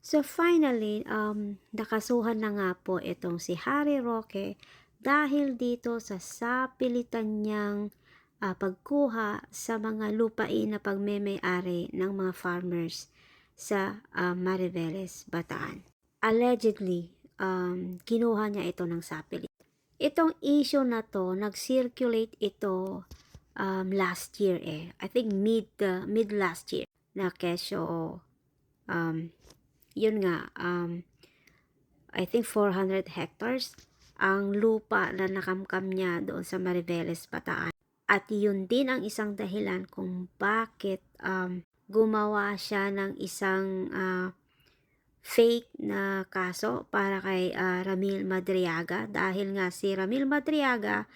So finally, nakasuhan na nga po itong si Harry Roque dahil dito sa sapilitan niyang pagkuha sa mga lupain na pagmemay-ari ng mga farmers sa Mariveles, Bataan. Allegedly, kinuha niya ito ng sapilit. Itong issue na to, nag-circulate ito last year I think mid last year na kesyo yun nga, I think 400 hectares ang lupa na nakamkam niya doon sa Mariveles, Bataan. At yun din ang isang dahilan kung bakit gumawa siya ng isang fake na kaso para kay Ramil Madriaga, dahil nga si Ramil Madriaga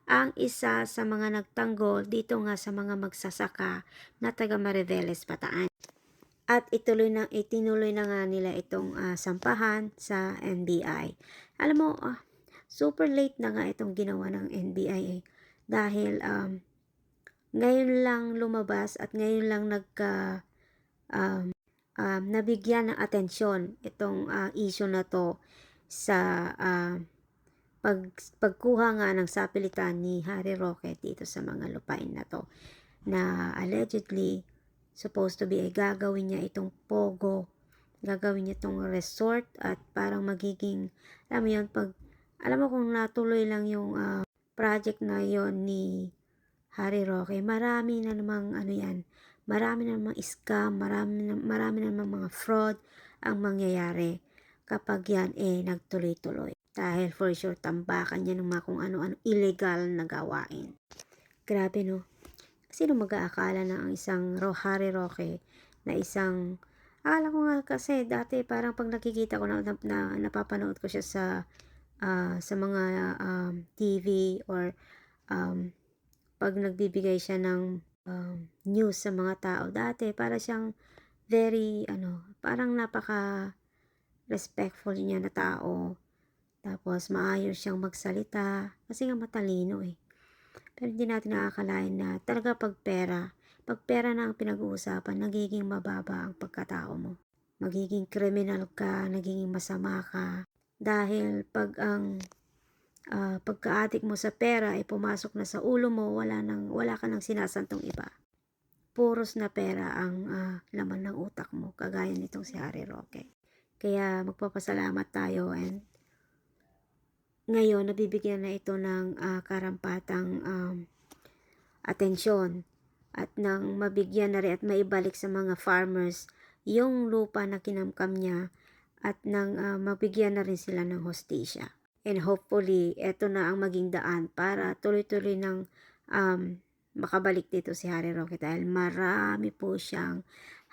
ang isa sa mga nagtanggol dito nga sa mga magsasaka na taga Mariveles, Bataan. At itinuloy na nga nila itong sampahan sa NBI. Alam mo, super late na nga itong ginawa ng NBI dahil ngayon lang lumabas at ngayon lang nabigyan ng atensyon itong issue na to sa pagkuha nga ng sapilitan ni Harry Roque dito sa mga lupain na to, na allegedly supposed to be gagawin niya itong pogo, gagawin niya itong resort, at parang magiging, alam mo kung natuloy lang yung project na yon ni Harry Roque, marami na namang marami na namang scam, marami na namang mga fraud ang mangyayari kapag yan nagtuloy-tuloy, dahil for sure tambakan niya ng mga kung ano-ano illegal na gawain. Grabe no. Sino mag-aakala na ang isang Harry Roque na isang, akala ko nga kasi dati parang pag nakikita ko na napapanood ko siya sa mga TV or pag nagbibigay siya ng news sa mga tao, dati para siyang very parang napaka respectful niya na tao, tapos maayos siyang magsalita kasi nga matalino Pero hindi natin nakakalain na talaga pag pera na ang pinag-uusapan, nagiging mababa ang pagkatao mo. Magiging kriminal ka, nagiging masama ka. Dahil pag ang pagka-addict mo sa pera ay pumasok na sa ulo mo, wala ka nang sinasantong iba. Puros na pera ang laman ng utak mo, kagaya nitong si Harry Roque. Kaya magpapasalamat tayo, and ngayon nabibigyan na ito ng karampatang atensyon, at nang mabigyan na rin at maibalik sa mga farmers yung lupa na kinamkam niya, at nang mabigyan na rin sila ng hostisya. And hopefully, ito na ang maging daan para tuloy-tuloy ng makabalik dito si Harry Roque, dahil marami po siyang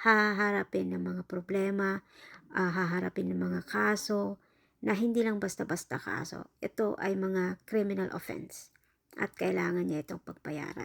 haharapin ng mga problema, haharapin ng mga kaso, na hindi lang basta-basta kaso. Ito ay mga criminal offense at kailangan niya itong pagbayaran.